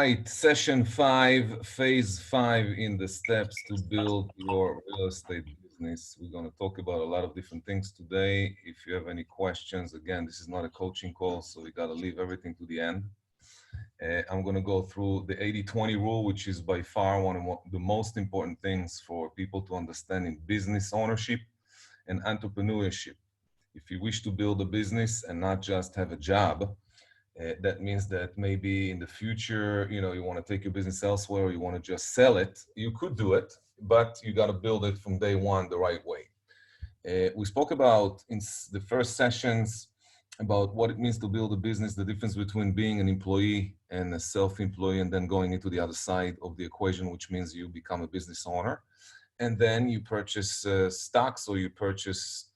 right, session 5, phase 5 in the steps to build your real estate business. We're going to talk about a lot of different things today. If you have any questions, again, this is not a coaching call, so we got to leave everything to the end. I'm going to go through the 80-20 rule, which is by far one of the most important things for people to understand in business ownership and entrepreneurship. If you wish to build a business and not just have a job, that means that maybe in the future, you want to take your business elsewhere, or you want to just sell it. You could do it, but you got to build it from day one the right way. We spoke about in the first sessions about what it means to build a business, the difference between being an employee and a self-employee, and then going into the other side of the equation, which means you become a business owner. And then you purchase stocks, or you purchase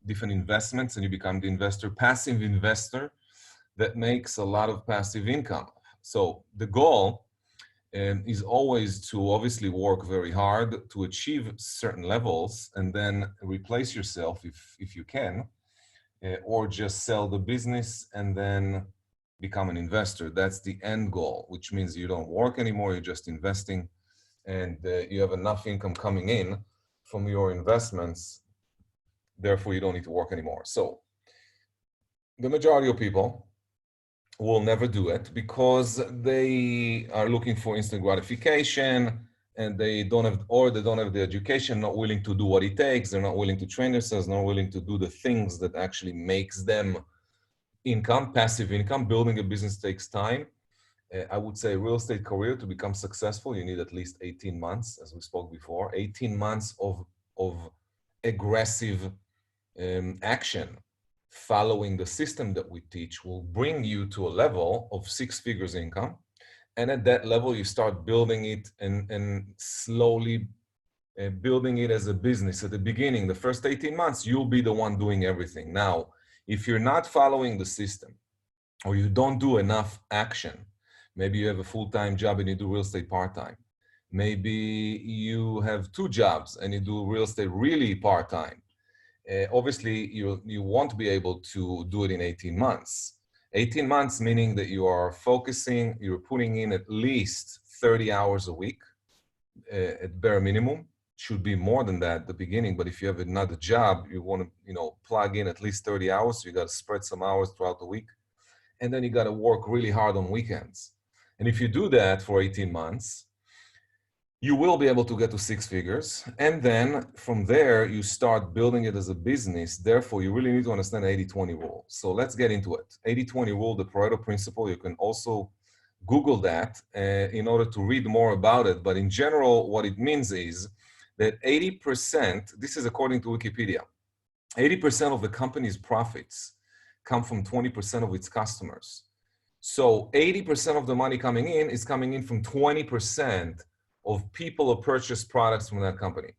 different investments, and you become the investor, passive investor, that makes a lot of passive income. So the goal is always to obviously work very hard to achieve certain levels and then replace yourself if you can, or just sell the business and then become an investor. That's the end goal, which means you don't work anymore, you're just investing, and you have enough income coming in from your investments, therefore you don't need to work anymore. So the majority of people will never do it because they are looking for instant gratification, and they don't have the education, not willing to do what it takes. They're not willing to train themselves, not willing to do the things that actually makes them income, passive income. Building a business takes time. I would say real estate career, to become successful, you need at least 18 months, as we spoke before, 18 months of aggressive action. Following the system that we teach will bring you to a level of 6 figures income. And at that level, you start building it and slowly building it as a business. At the beginning, the first 18 months, you'll be the one doing everything. Now, if you're not following the system, or you don't do enough action, maybe you have a full-time job and you do real estate part-time. Maybe you have 2 jobs and you do real estate really part-time. Obviously, you won't be able to do it in 18 months. 18 months meaning that you are focusing, you're putting in at least 30 hours a week at bare minimum. Should be more than that at the beginning, but if you have another job, you want to plug in at least 30 hours. So you got to spread some hours throughout the week. And then you got to work really hard on weekends. And if you do that for 18 months, you will be able to get to 6 figures. And then from there, you start building it as a business. Therefore, you really need to understand the 80-20 rule. So let's get into it. 80-20 rule, the Pareto principle, you can also Google that in order to read more about it. But in general, what it means is that 80%, this is according to Wikipedia, 80% of the company's profits come from 20% of its customers. So 80% of the money coming in is coming in from 20% of people who purchase products from that company.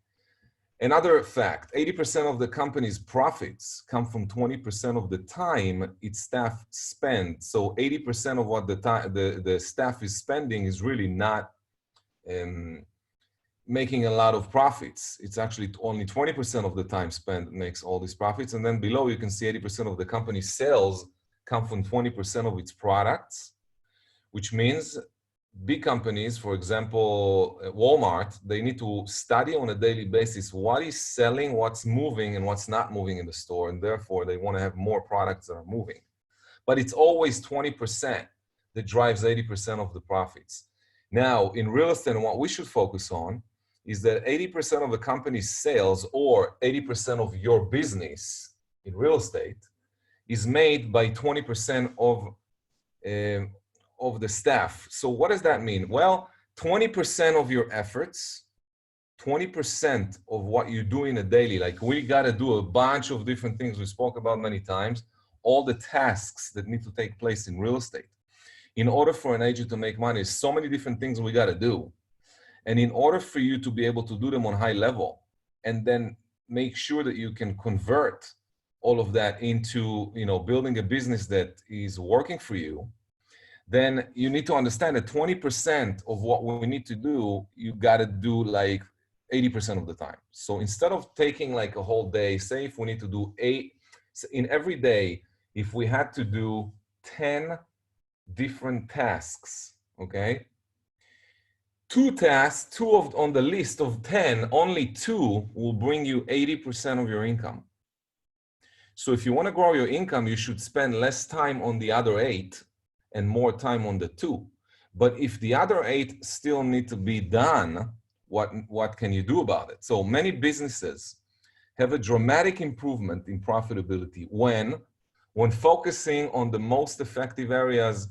Another fact, 80% of the company's profits come from 20% of the time its staff spend. So 80% of what the staff is spending is really not making a lot of profits. It's actually only 20% of the time spent makes all these profits. And then below you can see 80% of the company's sales come from 20% of its products, which means big companies, for example, Walmart, they need to study on a daily basis what is selling, what's moving, and what's not moving in the store. And therefore, they want to have more products that are moving. But it's always 20% that drives 80% of the profits. Now, in real estate, what we should focus on is that 80% of the company's sales, or 80% of your business in real estate, is made by 20% of the staff. So what does that mean? Well, 20% of your efforts, 20% of what you do in a daily, like we got to do a bunch of different things we spoke about many times, all the tasks that need to take place in real estate. In order for an agent to make money, so many different things we got to do. And in order for you to be able to do them on high level and then make sure that you can convert all of that into, building a business that is working for you, then you need to understand that 20% of what we need to do, you got to do like 80% of the time. So instead of taking like a whole day, say if we need to do in every day, if we had to do 10 different tasks, okay? Two tasks, on the list of 10, only two will bring you 80% of your income. So if you want to grow your income, you should spend less time on the other 8 and more time on the 2. But if the other 8 still need to be done, what can you do about it? So many businesses have a dramatic improvement in profitability when focusing on the most effective areas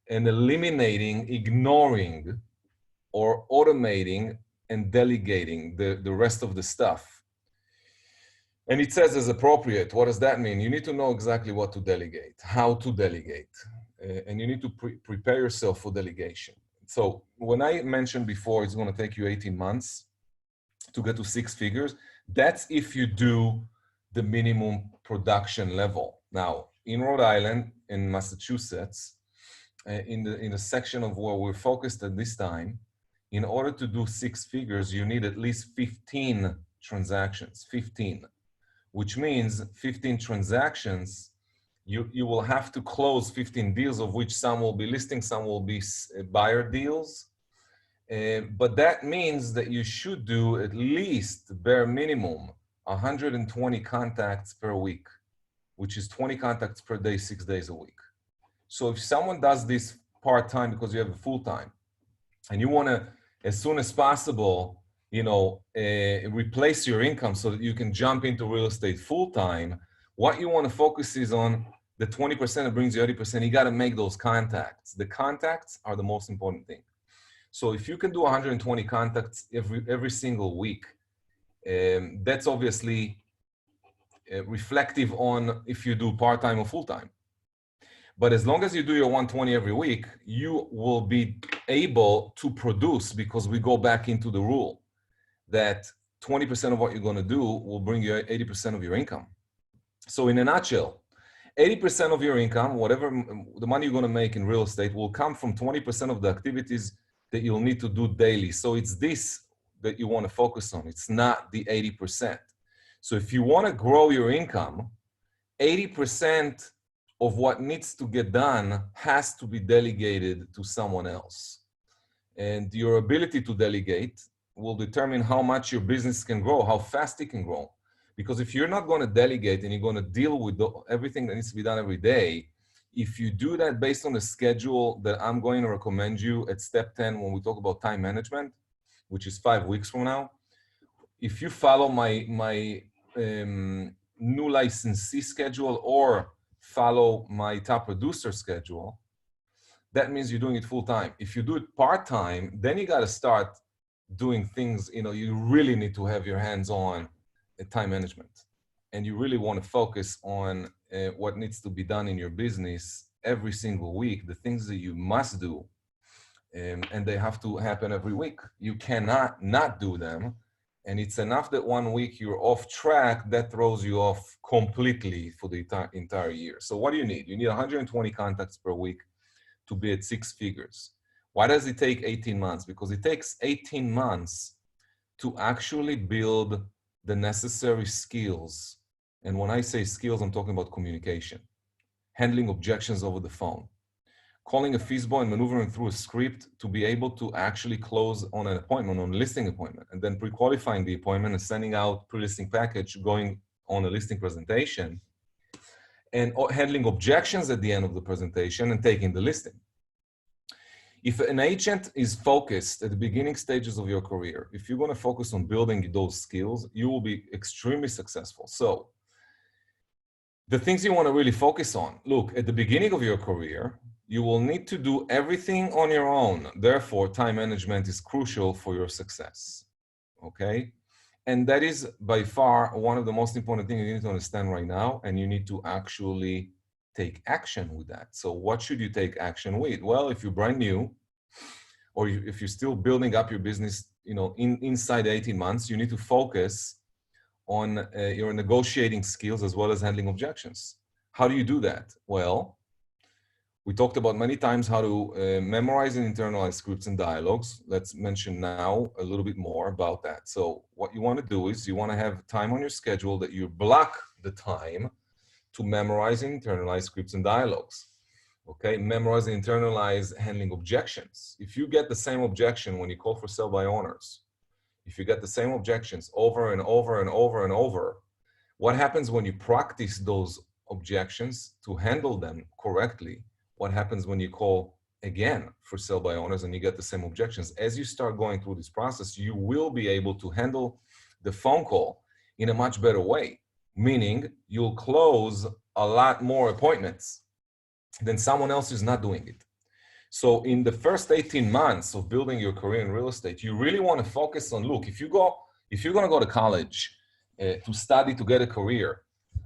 and eliminating, ignoring, or automating and delegating the rest of the stuff. And it says as appropriate. What does that mean? You need to know exactly what to delegate, how to delegate, and you need to prepare yourself for delegation. So when I mentioned before, it's going to take you 18 months to get to 6 figures. That's if you do the minimum production level. Now, in Rhode Island, in Massachusetts, in the section of where we're focused at this time, in order to do 6 figures, you need at least 15 transactions, 15, which means 15 transactions. You will have to close 15 deals, of which some will be listing, some will be buyer deals. But that means that you should do at least bare minimum 120 contacts per week, which is 20 contacts per day, 6 days a week. So if someone does this part-time because you have a full-time and you want to, as soon as possible, replace your income so that you can jump into real estate full-time, what you want to focus is on the 20% that brings you 80%. You got to make those contacts. The contacts are the most important thing. So if you can do 120 contacts every single week, that's obviously reflective on if you do part-time or full-time. But as long as you do your 120 every week, you will be able to produce, because we go back into the rule that 20% of what you're going to do will bring you 80% of your income. So in a nutshell, 80% of your income, whatever the money you're going to make in real estate, will come from 20% of the activities that you'll need to do daily. So it's this that you want to focus on. It's not the 80%. So if you want to grow your income, 80% of what needs to get done has to be delegated to someone else. And your ability to delegate will determine how much your business can grow, how fast it can grow. Because if you're not going to delegate and you're going to deal with everything that needs to be done every day, if you do that based on the schedule that I'm going to recommend you at step 10 when we talk about time management, which is 5 weeks from now, if you follow my new licensee schedule or follow my top producer schedule, that means you're doing it full time. If you do it part-time, then you got to start doing things, you really need to have your hands on time management. And you really want to focus on what needs to be done in your business every single week, the things that you must do. And they have to happen every week. You cannot not do them. And it's enough that 1 week you're off track, that throws you off completely for the entire year. So what do you need? You need 120 contacts per week to be at 6 figures. Why does it take 18 months? Because it takes 18 months to actually build the necessary skills. And when I say skills, I'm talking about communication, handling objections over the phone, calling a FISBO and maneuvering through a script to be able to actually close on an appointment, on a listing appointment, and then pre-qualifying the appointment and sending out pre-listing package, going on a listing presentation, and handling objections at the end of the presentation and taking the listing. If an agent is focused at the beginning stages of your career, if you're going to focus on building those skills, you will be extremely successful. So the things you want to really focus on, look, at the beginning of your career, you will need to do everything on your own. Therefore, time management is crucial for your success, okay? And that is by far one of the most important things you need to understand right now, and you need to actually take action with that. So what should you take action with? Well, if you're brand new, or if you're still building up your business, inside 18 months, you need to focus on your negotiating skills as well as handling objections. How do you do that? Well, we talked about many times how to memorize and internalize scripts and dialogues. Let's mention now a little bit more about that. So what you want to do is you want to have time on your schedule that you block the time to memorize and internalize scripts and dialogues. Okay, memorize and internalize handling objections. If you get the same objection when you call for sale by owners, if you get the same objections over and over and over and over, what happens when you practice those objections to handle them correctly? What happens when you call again for sale by owners and you get the same objections? As you start going through this process, you will be able to handle the phone call in a much better way, meaning you'll close a lot more appointments than someone else who's not doing it. So in the first 18 months of building your career in real estate, you really want to focus on, look, if you're going to go to college to study, to get a career,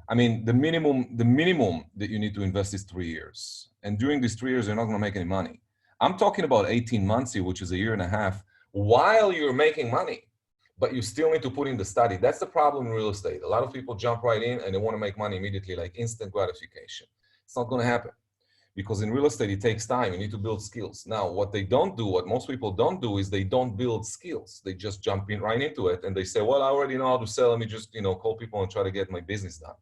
I mean, the minimum that you need to invest is 3 years. And during these 3 years, you're not going to make any money. I'm talking about 18 months here, which is a year and a half, while you're making money, but you still need to put in the study. That's the problem in real estate. A lot of people jump right in and they want to make money immediately, like instant gratification. It's not going to happen. Because in real estate, it takes time. You need to build skills. Now, what they don't do, what most people don't do, is they don't build skills. They just jump in right into it, and they say, well, I already know how to sell. Let me just, call people and try to get my business done.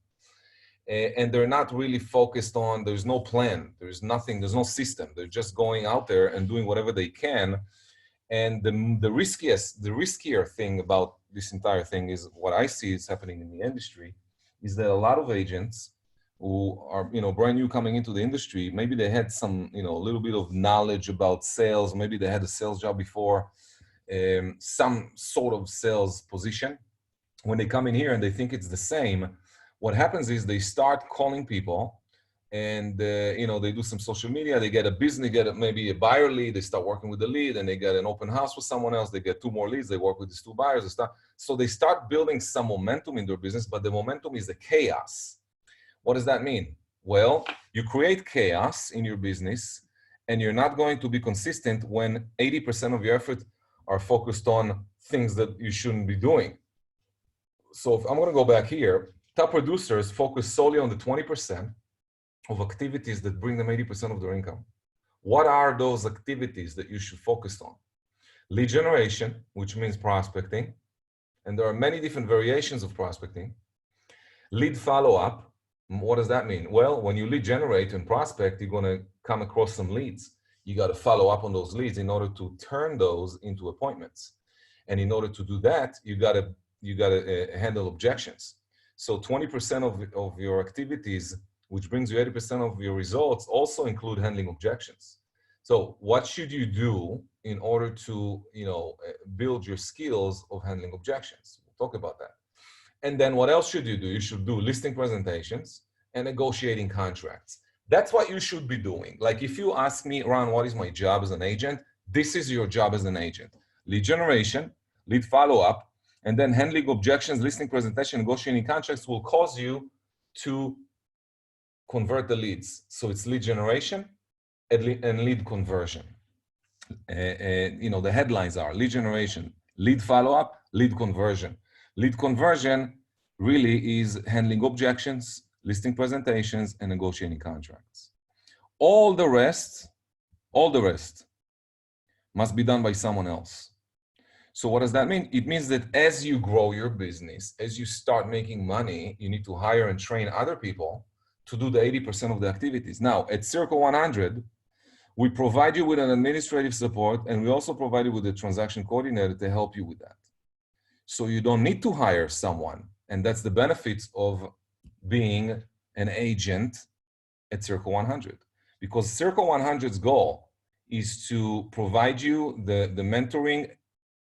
And they're not really focused on, there's no plan. There's nothing, there's no system. They're just going out there and doing whatever they can. And the riskier thing about this entire thing is what I see is happening in the industry is that a lot of agents who are, brand new coming into the industry, maybe they had some, a little bit of knowledge about sales. Maybe they had a sales job before, some sort of sales position. When they come in here and they think it's the same, what happens is they start calling people and, they do some social media, they get a business, maybe a buyer lead, they start working with the lead and they get an open house with someone else, they get 2 more leads, they work with these 2 buyers, so they start building some momentum in their business, but the momentum is the chaos. What does that mean? Well, you create chaos in your business and you're not going to be consistent when 80% of your effort are focused on things that you shouldn't be doing. So if I'm going to go back here, top producers focus solely on the 20% of activities that bring them 80% of their income. What are those activities that you should focus on? Lead generation, which means prospecting. And there are many different variations of prospecting. Lead follow-up. What does that mean? Well, when you lead generate and prospect, you're going to come across some leads. You got to follow up on those leads in order to turn those into appointments. And in order to do that, you got to handle objections. So 20% of your activities, which brings you 80% of your results, also include handling objections. So what should you do in order to, build your skills of handling objections? We'll talk about that. And then what else should you do? You should do listing presentations and negotiating contracts. That's what you should be doing. Like if you ask me, Ron, what is my job as an agent? This is your job as an agent. Lead generation, lead follow-up, and then handling objections, listing presentation, negotiating contracts will cause you to convert the leads. So it's lead generation and lead conversion. The headlines are lead generation, lead follow-up, lead conversion. Lead conversion really is handling objections, listing presentations, and negotiating contracts. All the rest must be done by someone else. So what does that mean? It means that as you grow your business, as you start making money, you need to hire and train other people to do the 80% of the activities. Now, at Circle100, we provide you with an administrative support, and we also provide you with a transaction coordinator to help you with that. So you don't need to hire someone. And that's the benefits of being an agent at Circle100. Because Circle100's goal is to provide you the mentoring,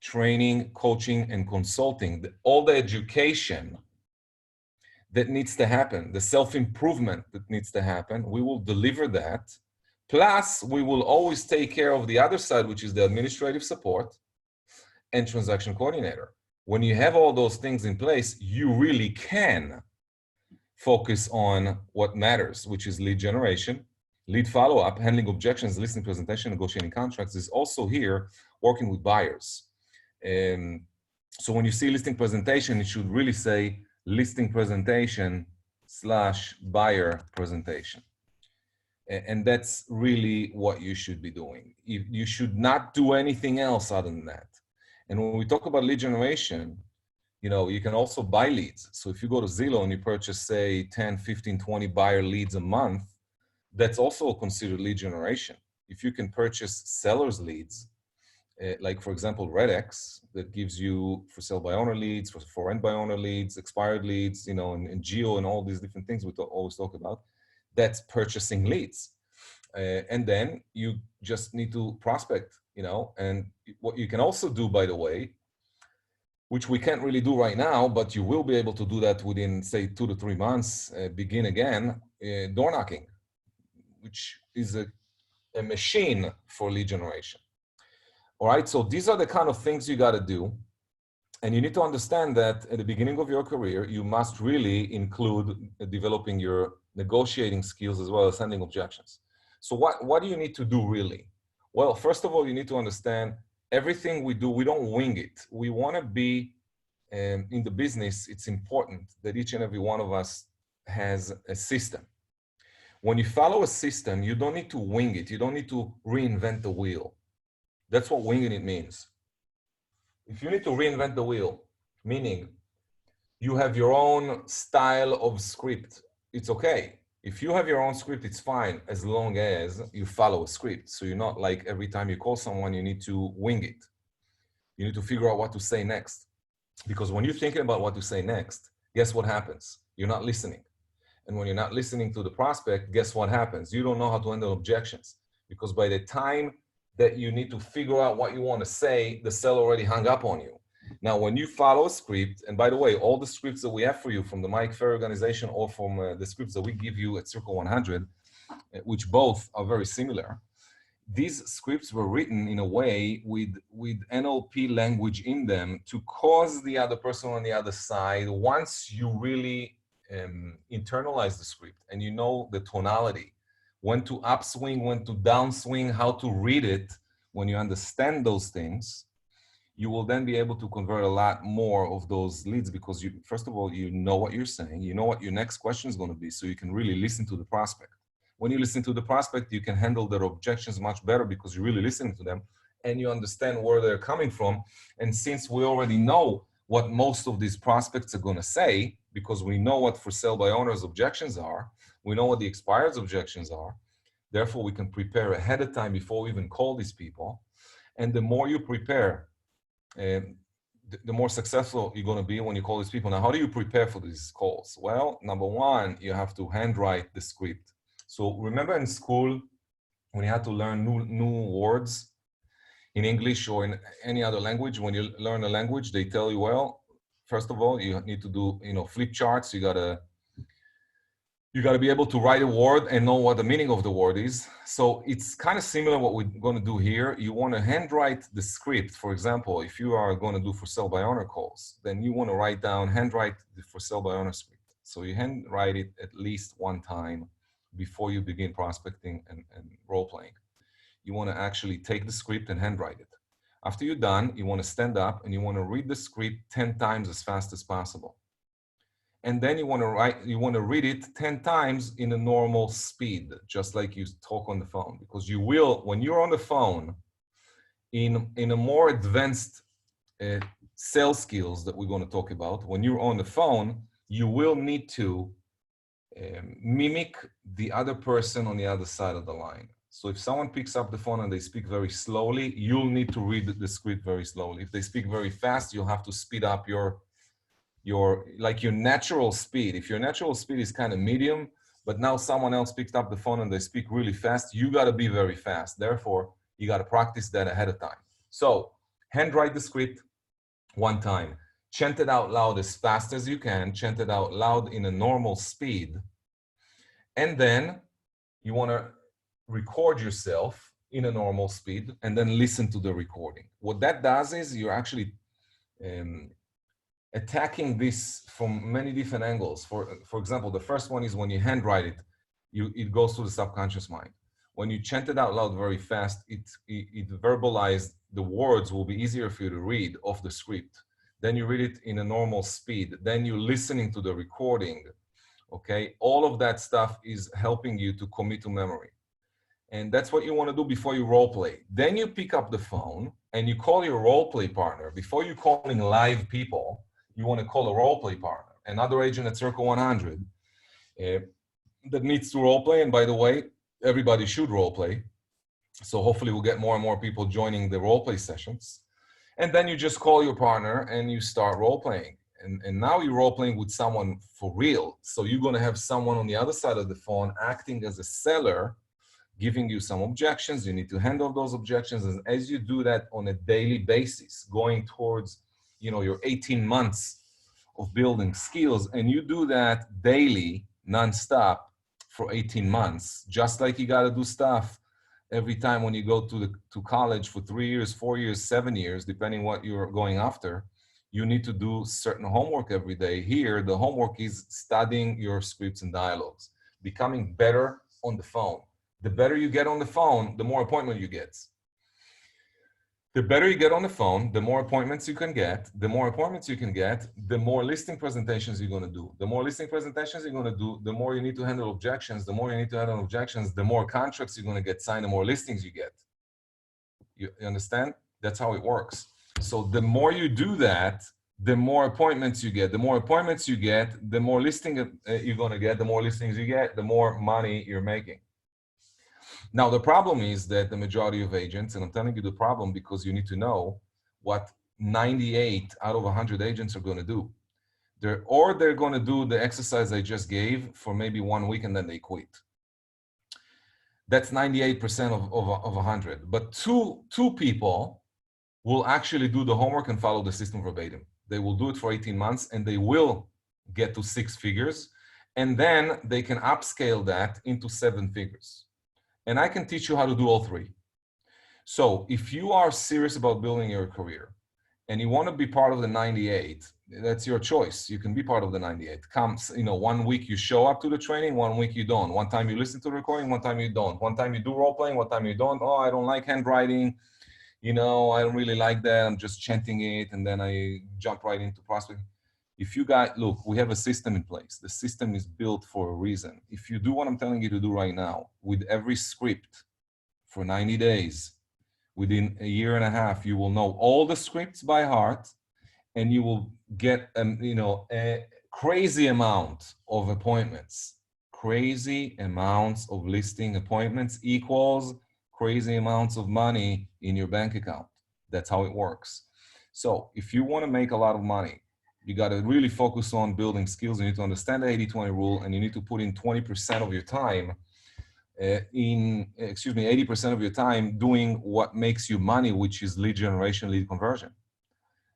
training, coaching, and consulting, all the education that needs to happen, the self-improvement that needs to happen. We will deliver that. Plus, we will always take care of the other side, which is the administrative support and transaction coordinator. When you have all those things in place, you really can focus on what matters, which is lead generation, lead follow-up, handling objections, listing presentation, negotiating contracts. Is also here working with buyers. So when you see listing presentation, it should really say listing presentation / buyer presentation. And that's really what you should be doing. You should not do anything else other than that. And when we talk about lead generation, you can also buy leads. So if you go to Zillow and you purchase, say, 10, 15, 20 buyer leads a month, that's also considered lead generation. If you can purchase sellers leads, like for example, RedX, that gives you for sale by owner leads, for rent by owner leads, expired leads, you know, and geo and all these different things we always talk about, that's purchasing leads. And then you just need to prospect, you know, and what you can also do, by the way, which we can't really do right now, but you will be able to do that within, say, 2 to 3 months, begin again, door knocking, which is a machine for lead generation. All right, so these are the kind of things you got to do. And you need to understand that at the beginning of your career, you must really include developing your negotiating skills as well as handling objections. So what do you need to do really? Well, first of all, you need to understand everything we do, we don't wing it. We want to be, in the business, it's important that each and every one of us has a system. When you follow a system, you don't need to wing it. You don't need to reinvent the wheel. That's what winging it means. If you need to reinvent the wheel, meaning you have your own style of script, it's okay. If you have your own script, it's fine, as long as you follow a script. So you're not like every time you call someone, you need to wing it. You need to figure out what to say next. Because when you're thinking about what to say next, guess what happens? You're not listening. And when you're not listening to the prospect, guess what happens? You don't know how to handle objections. Because by the time that you need to figure out what you want to say, the seller already hung up on you. Now, when you follow a script, and by the way, all the scripts that we have for you from the Mike Ferry organization or from the scripts that we give you at Circle100, which both are very similar, these scripts were written in a way with NLP language in them to cause the other person on the other side, once you really internalize the script and you know the tonality, when to upswing, when to downswing, how to read it, when you understand those things, you will then be able to convert a lot more of those leads because you, first of all, you know what you're saying, you know what your next question is going to be, so you can really listen to the prospect. When you listen to the prospect, you can handle their objections much better because you're really listening to them and you understand where they're coming from. And since we already know what most of these prospects are going to say, because we know what for sale by owners objections are, we know what the expired objections are, therefore we can prepare ahead of time before we even call these people. And the more you prepare, the more successful you're going to be when you call these people. Now, how do you prepare for these calls? Well, number one, you have to handwrite the script. So remember in school, when you had to learn new words in English or in any other language, when you learn a language, they tell you, well, first of all, you need to do, flip charts. You gotta be able to write a word and know what the meaning of the word is. So it's kind of similar what we're going to do here. You want to handwrite the script. For example, if you are going to do for sale by owner calls, then you want to handwrite the for sale by owner script. So you handwrite it at least one time before you begin prospecting and role playing. You want to actually take the script and handwrite it. After you're done, you want to stand up and you want to read the script 10 times as fast as possible. And then you want to read it 10 times in a normal speed, just like you talk on the phone, because you will, when you're on the phone, in a more advanced sales skills that we're going to talk about, when you're on the phone, you will need to mimic the other person on the other side of the line. So if someone picks up the phone and they speak very slowly, you'll need to read the script very slowly. If they speak very fast, you'll have to speed up your natural speed. If your natural speed is kind of medium, but now someone else picked up the phone and they speak really fast, you got to be very fast. Therefore, you got to practice that ahead of time. So handwrite the script one time. Chant it out loud as fast as you can. Chant it out loud in a normal speed. And then you want to record yourself in a normal speed and then listen to the recording. What that does is you're actually attacking this from many different angles. For example, the first one is when you handwrite it, it goes to the subconscious mind. When you chant it out loud very fast, it verbalized, the words will be easier for you to read off the script. Then you read it in a normal speed. Then you're listening to the recording, okay? All of that stuff is helping you to commit to memory. And that's what you want to do before you role play. Then you pick up the phone and you call your role play partner. Before you're calling live people, you want to call a role play partner, another agent at Circle100 that needs to role play. And by the way, everybody should role play. So hopefully we'll get more and more people joining the role play sessions. And then you just call your partner and you start role playing. And now you're role playing with someone for real. So you're going to have someone on the other side of the phone acting as a seller, giving you some objections. You need to handle those objections. And as you do that on a daily basis, going towards, your 18 months of building skills, and you do that daily, nonstop for 18 months, just like you got to do stuff every time when you go to college for 3 years, 4 years, 7 years, depending what you're going after. You need to do certain homework every day. Here, the homework is studying your scripts and dialogues, becoming better on the phone. The better you get on the phone, the more appointment you get. The better you get on the phone, the more appointments you can get. The more appointments you can get, the more listing presentations you're going to do. The more listing presentations you're going to do, the more you need to handle objections. The more you need to handle objections, the more contracts you're going to get signed, the more listings you get. You understand? That's how it works. So the more you do that, the more appointments you get. The more appointments you get, the more listing you're going to get. The more listings you get, the more money you're making. Now, the problem is that the majority of agents, and I'm telling you the problem because you need to know what 98 out of 100 agents are going to do. They're going to do the exercise I just gave for maybe 1 week and then they quit. That's 98% of 100. But two people will actually do the homework and follow the system verbatim. They will do it for 18 months and they will get to 6 figures. And then they can upscale that into 7 figures. And I can teach you how to do all 3. So if you are serious about building your career and you want to be part of the 98, that's your choice. You can be part of the 98. Comes, 1 week you show up to the training, 1 week you don't. One time you listen to the recording, one time you don't. One time you do role playing, one time you don't. Oh, I don't like handwriting. I don't really like that. I'm just chanting it. And then I jump right into prospecting. If you guys, look, we have a system in place. The system is built for a reason. If you do what I'm telling you to do right now, with every script for 90 days, within a year and a half, you will know all the scripts by heart, and you will get, a crazy amount of appointments. Crazy amounts of listing appointments equals crazy amounts of money in your bank account. That's how it works. So if you want to make a lot of money, you got to really focus on building skills. You need to understand the 80-20 rule, and you need to put in 20% of your time 80% of your time doing what makes you money, which is lead generation, lead conversion.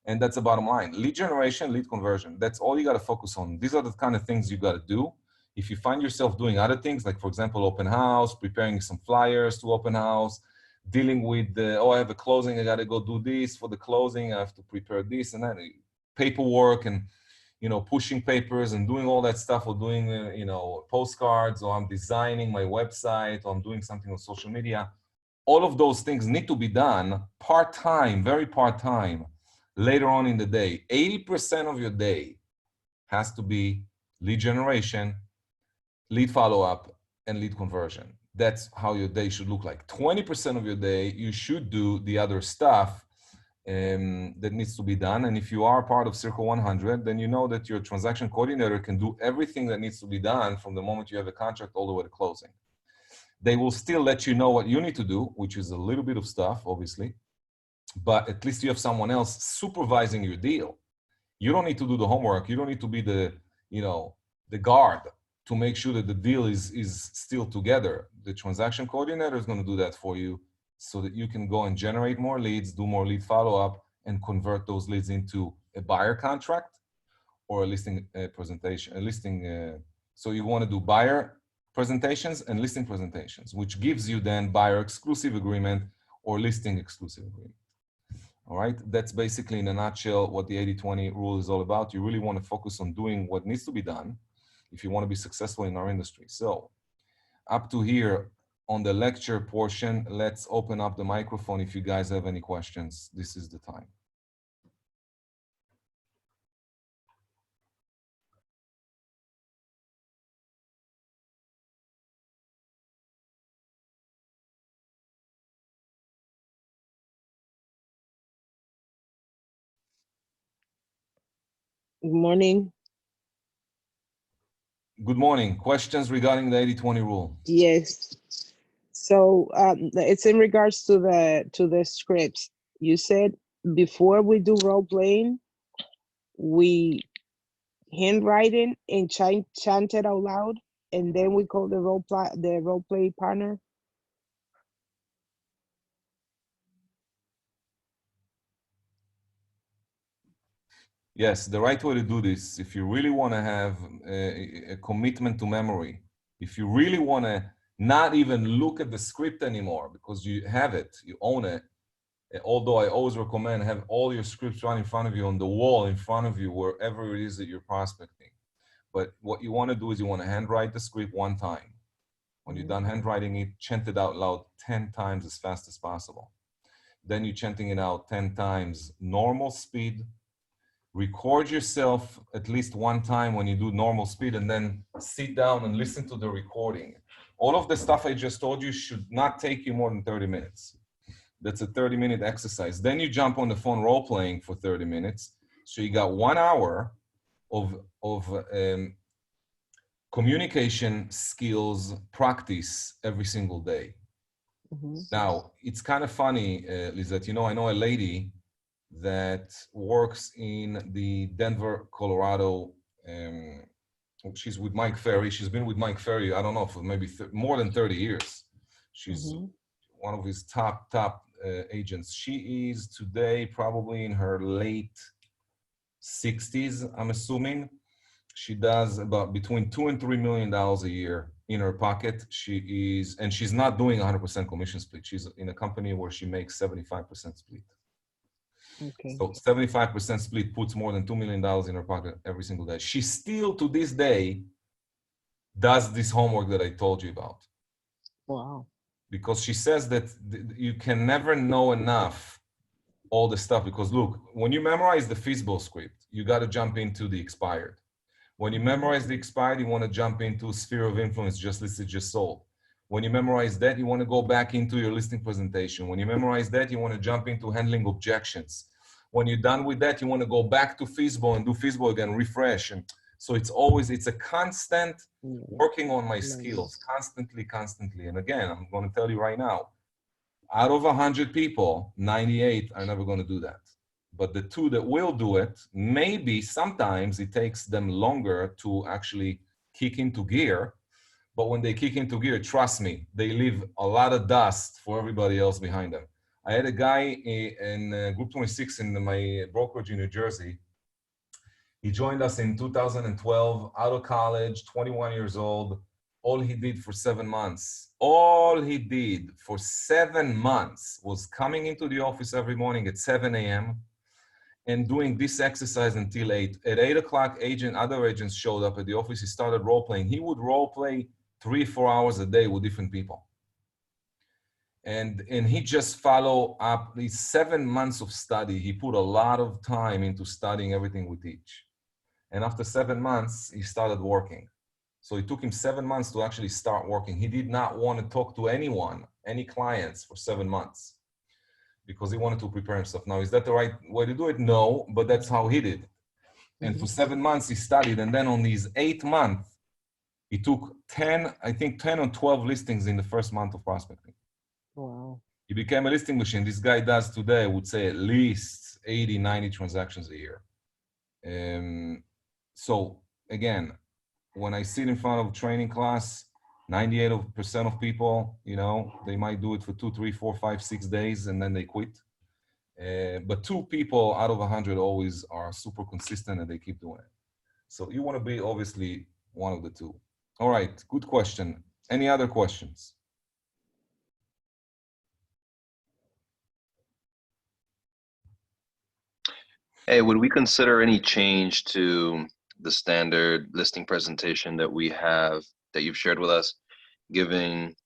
And that's the bottom line. Lead generation, lead conversion. That's all you got to focus on. These are the kind of things you got to do. If you find yourself doing other things, like for example, open house, preparing some flyers to open house, dealing with I have a closing, I got to go do this for the closing, I have to prepare this and that, paperwork and pushing papers and doing all that stuff, or doing postcards, or I'm designing my website, or I'm doing something on social media. All of those things need to be done part-time, very part-time, later on in the day. 80% of your day has to be lead generation, lead follow-up, and lead conversion. That's how your day should look like. 20% of your day, you should do the other stuff that needs to be done. And if you are part of Circle 100, then you know that your transaction coordinator can do everything that needs to be done from the moment you have a contract all the way to closing. They will still let you know what you need to do, which is a little bit of stuff, obviously, but at least you have someone else supervising your deal. You don't need to do the homework. You don't need to be the guard to make sure that the deal is still together. The transaction coordinator is going to do that for you, so that you can go and generate more leads, do more lead follow-up, and convert those leads into a buyer contract or a listing presentation. So you want to do buyer presentations and listing presentations, which gives you then buyer exclusive agreement or listing exclusive agreement. All right, that's basically in a nutshell what the 80-20 rule is all about. You really want to focus on doing what needs to be done if you want to be successful in our industry. So up to here on the lecture portion, let's open up the microphone. If you guys have any questions, this is the time. Good morning. Good morning. Questions regarding the 80-20 rule? Yes. So it's in regards to the scripts. You said before we do role playing, we handwriting and chant it out loud, and then we call the role play partner. Yes, the right way to do this, if you really want to have a commitment to memory, if you really want to not even look at the script anymore because you have it, you own it, although I always recommend have all your scripts right in front of you on the wall in front of you, wherever it is that you're prospecting. But what you want to do is you want to handwrite the script one time. When you're Mhm. done handwriting it, chant it out loud 10 times as fast as possible. Then you're chanting it out 10 times normal speed. Record yourself at least one time when you do normal speed, and then sit down and listen to the recording. All of the stuff I just told you should not take you more than 30 minutes. That's a 30-minute exercise. Then you jump on the phone role playing for 30 minutes. So you got 1 hour of communication skills practice every single day. Mhm. Now, it's kind of funny, Lizette, I know a lady that works in the Denver, Colorado. Um, she's with Mike Ferry. She's been with Mike Ferry, I don't know, for maybe more than 30 years. She's Mhm. one of his top agents. She is today probably in her late 60s, I'm assuming. She does about between $2 and $3 million a year in her pocket. And she's not doing 100% commission split. She's in a company where she makes 75% split. Okay. So 75% split puts more than $2 million in her pocket every single day. She still to this day does this homework that I told you about. Wow. Because she says that you can never know enough all the stuff. Because look, when you memorize the FISBO script, you got to jump into the expired. When you Mhm. memorize the expired, you want to jump into sphere of influence, just listed, just sold. When you memorize that, you want to go back into your listing presentation. When you memorize that, you want to jump into handling objections. When you're done with that, you want to go back to FISBO and do FISBO again, refresh. And so it's a constant Yeah. working on my Learning. skills, constantly. And again, I'm going to tell you right now, out of 100 people, 98 are never going to do that. But the two that will do it, maybe sometimes it takes them longer to actually kick into gear. But when they kick into gear, trust me, they leave a lot of dust for everybody else behind them. I had a guy in Group 26 in my brokerage in New Jersey. He joined us in 2012, out of college, 21 years old. All he did for 7 months, all he did for 7 months was coming into the office every morning at 7 a.m. and doing this exercise until 8. At 8 o'clock, other agents showed up at the office. He started role playing. He would role play 3-4 hours a day with different people. And he just follow up these 7 months of study. He put a lot of time into studying everything we teach. And after 7 months, he started working. So it took him 7 months to actually start working. He did not want to talk to anyone, any clients for 7 months because he wanted to prepare himself. Now, is that the right way to do it? No, but that's how he did. And for Mhm. 7 months, he studied. And then on his 8th month, he took 10 or 12 listings in the first month of prospecting. Wow. He became a listing machine. This guy does today, I would say, at least 80, 90 transactions a year. So again, when I sit in front of a training class, 98% of people, they might do it for 2, 3, 4, 5, 6 days, and then they quit. But 2 people out of 100 always are super consistent and they keep doing it. So you want to be obviously one of the two. All right, good question. Any other questions? Hey, would we consider any change to the standard listing presentation that we have, that you've shared with us, given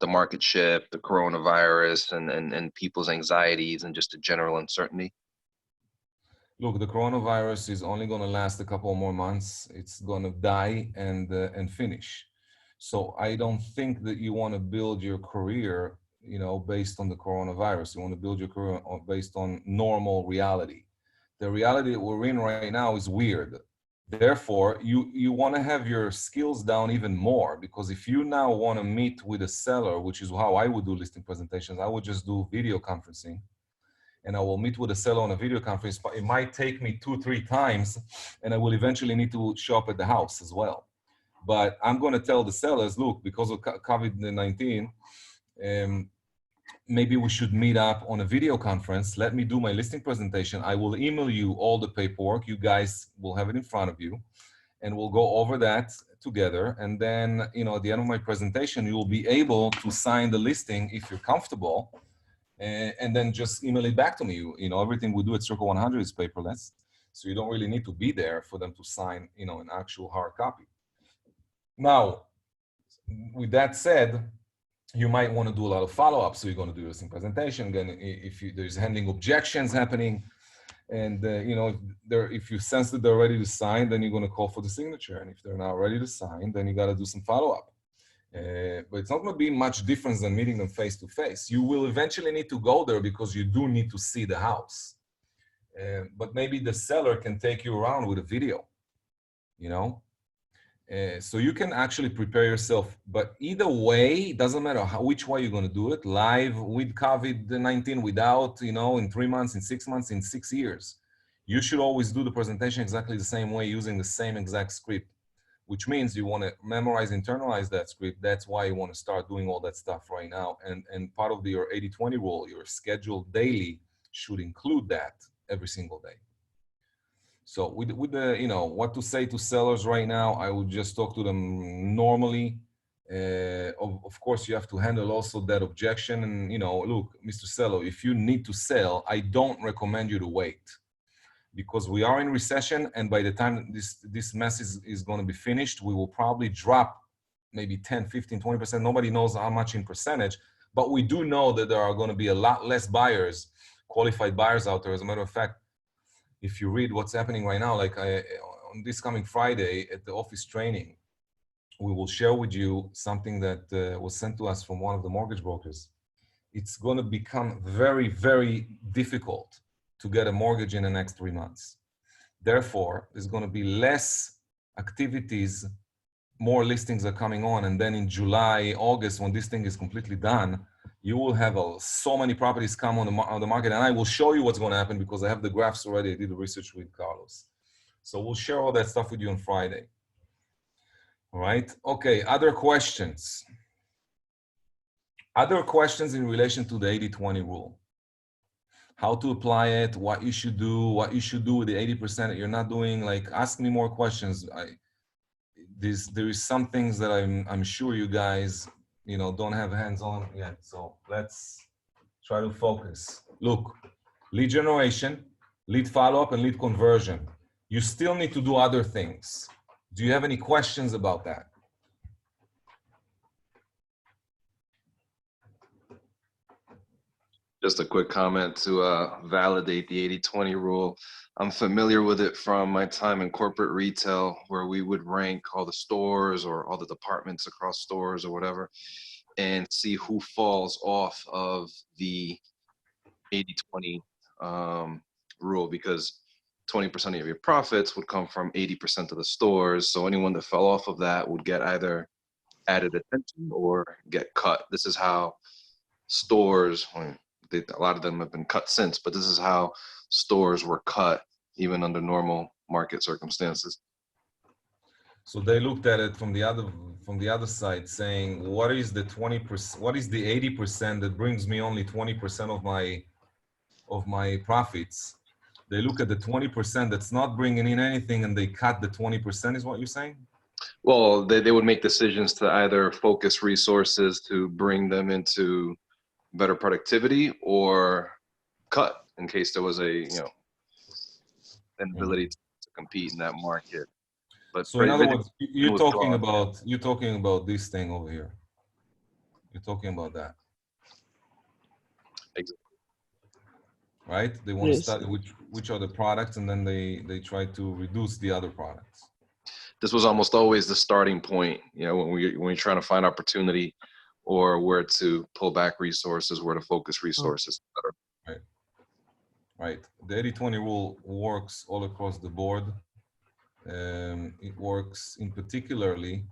the market shift, the coronavirus, and people's anxieties and just a general uncertainty? Look, the coronavirus is only going to last a couple more months. It's going to die and finish. So I don't think that you want to build your career, based on the coronavirus. You want to build your career based on normal reality. The reality that we're in right now is weird. Therefore, you want to have your skills down even more, because if you now want to meet with a seller, which is how I would do listing presentations, I would just do video conferencing, and I will meet with a seller on a video conference. But it might take me 2-3 times, and I will eventually need to show up at the house as well. But I'm going to tell the sellers, look, because of COVID-19, maybe we should meet up on a video conference. Let me do my listing presentation. I will email you all the paperwork. You guys will have it in front of you, and we'll go over that together. And then, you know, at the end of my presentation, you will be able to sign the listing if you're comfortable, and then just email it back to me. You know, everything we do at Circle100 is paperless, so you don't really need to be there for them to sign, you know, an actual hard copy. Now, with that said, you might want to do a lot of follow-up. So you're going to do this in presentation. Again, if there's handling objections happening, and you know, if you sense that they're ready to sign, then you're going to call for the signature. And if they're not ready to sign, then you got to do some follow-up. But it's not going to be much difference than meeting them face to face. You will eventually need to go there because you do need to see the house. But maybe the seller can take you around with a video, you know? So you can actually prepare yourself, but either way, it doesn't matter which way you're going to do it, live, with COVID-19, without, you know, in 3 months, in 6 months, in 6 years. You should always do the presentation exactly the same way, using the same exact script, which means you want to memorize, internalize that script. That's why you want to start doing all that stuff right now. And part of your 80-20 rule, your schedule daily, should include that every single day. So with the, you know, what to say to sellers right now, I would just talk to them normally. Of course, you have to handle also that objection. And, you know, look, Mr. Seller, if you need to sell, I don't recommend you to wait, because we are in recession. And by the time this mess is going to be finished, we will probably drop maybe 10, 15, 20%. Nobody knows how much in percentage, but we do know that there are going to be a lot less buyers, qualified buyers out there. As a matter of fact, if you read what's happening right now, like on this coming Friday at the office training, we will share with you something that was sent to us from one of the mortgage brokers. It's going to become very, very difficult to get a mortgage in the next 3 months. Therefore, there's going to be less activities, more listings are coming on. And then in July, August, when this thing is completely done, you will have so many properties come on the market, and I will show you what's going to happen because I have the graphs already. I did the research with Carlos. So we'll share all that stuff with you on Friday. All right. Okay. Other questions? Other questions in relation to the 80-20 rule? How to apply it, what you should do with the 80% that you're not doing. Like, ask me more questions. There is some things that I'm sure you guys, you know, don't have hands on yet. So let's try to focus. Look, lead generation, lead follow-up, and lead conversion. You still need to do other things. Do you have any questions about that? Just a quick comment to validate the 80-20 rule. I'm familiar with it from my time in corporate retail, where we would rank all the stores or all the departments across stores or whatever, and see who falls off of the 80-20 rule, because 20% of your profits would come from 80% of the stores. So anyone that fell off of that would get either added attention or get cut. This is how stores, a lot of them have been cut since, but this is how stores were cut even under normal market circumstances. So they looked at it from the other side, saying, what is the 20%? What is the 80% that brings me only 20% of my profits? They look at the 20% that's not bringing in anything, and they cut the 20%. Is what you're saying? Well, they would make decisions to either focus resources to bring them into better productivity, or cut in case there was a, you know, inability to compete in that market. But so in other words, you're talking about this thing over here. You're talking about that. Exactly. Right? They want to study which are the products, and then they try to reduce the other products. This was almost always the starting point, you know, when we're trying to find opportunity, or where to pull back resources, where to focus resources. Right. The 80-20 rule works all across the board. It works in particularly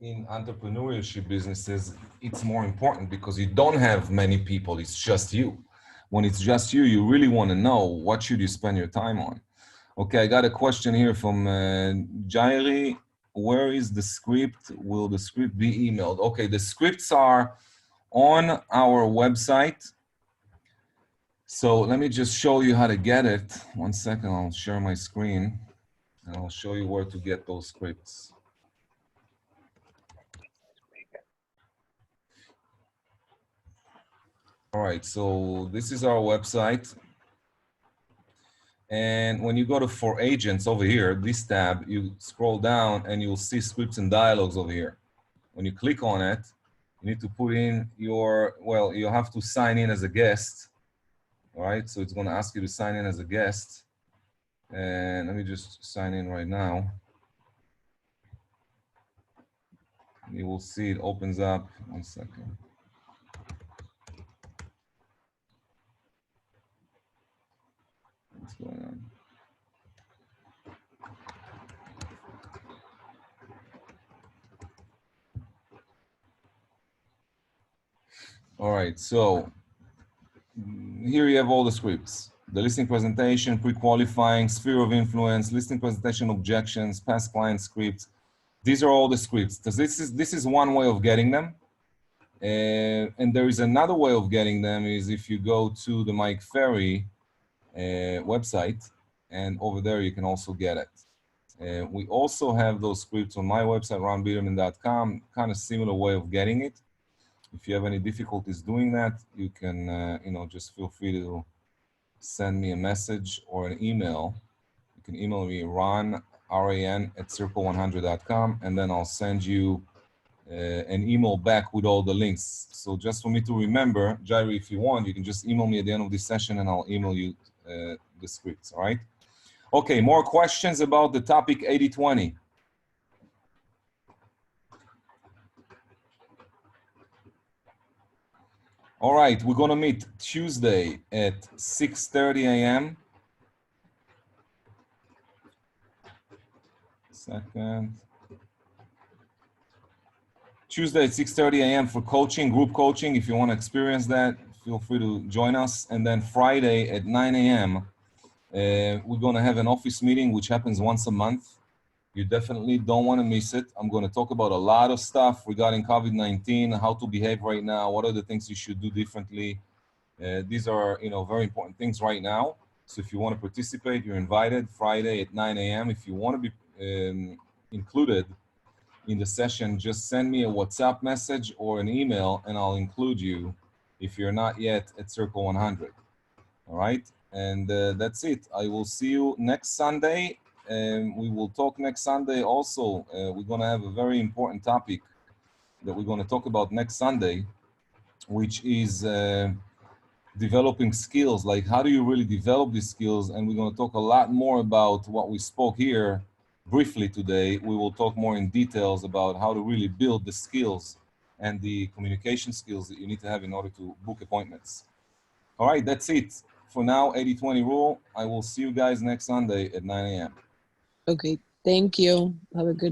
in entrepreneurship businesses. It's more important because you don't have many people, it's just you. When it's just you, you really want to know what should you spend your time on. Okay, I got a question here from Jairi. Where is the script? Will the script be emailed? Okay, the scripts are on our website. So let me just show you how to get it. 1 second, I'll share my screen and I'll show you where to get those scripts. All right, so this is our website. And when you go to For Agents over here, this tab, you scroll down and you'll see scripts and dialogues over here. When you click on it, you need to put in your, well, you have to sign in as a guest. All right, so it's going to ask you to sign in as a guest. And let me just sign in right now. You will see it opens up. 1 second. What's going on? All right, so here you have all the scripts. The listing presentation, pre-qualifying, sphere of influence, listing presentation objections, past client scripts. These are all the scripts. This is one way of getting them. And there is another way of getting them is if you go to the Mike Ferry website, and over there you can also get it. We also have those scripts on my website, ronbiederman.com, kind of similar way of getting it. If you have any difficulties doing that, you can, just feel free to send me a message or an email. You can email me ran, R-A-N, at circle100.com, and then I'll send you an email back with all the links. So just for me to remember, Jairi, if you want, you can just email me at the end of this session and I'll email you the scripts, all right? Okay, more questions about the topic 80-20. All right, we're gonna meet Tuesday at 6:30 a.m. Second. Tuesday at 6:30 a.m. for coaching, group coaching. If you want to experience that, feel free to join us. And then Friday at 9 a.m. We're going to have an office meeting, which happens once a month. You definitely don't want to miss it. I'm going to talk about a lot of stuff regarding COVID-19, how to behave right now, what are the things you should do differently. These are, very important things right now. So if you want to participate, you're invited Friday at 9 a.m. If you want to be included in the session, just send me a WhatsApp message or an email and I'll include you if you're not yet at Circle 100. All right. And that's it. I will see you next Sunday. We will talk next Sunday also. We're going to have a very important topic that we're going to talk about next Sunday, which is developing skills. Like, how do you really develop these skills? And we're going to talk a lot more about what we spoke here briefly today. We will talk more in details about how to really build the skills and the communication skills that you need to have in order to book appointments. All right, that's it. For now, 80-20 rule. I will see you guys next Sunday at 9 a.m. Okay, thank you. Have a good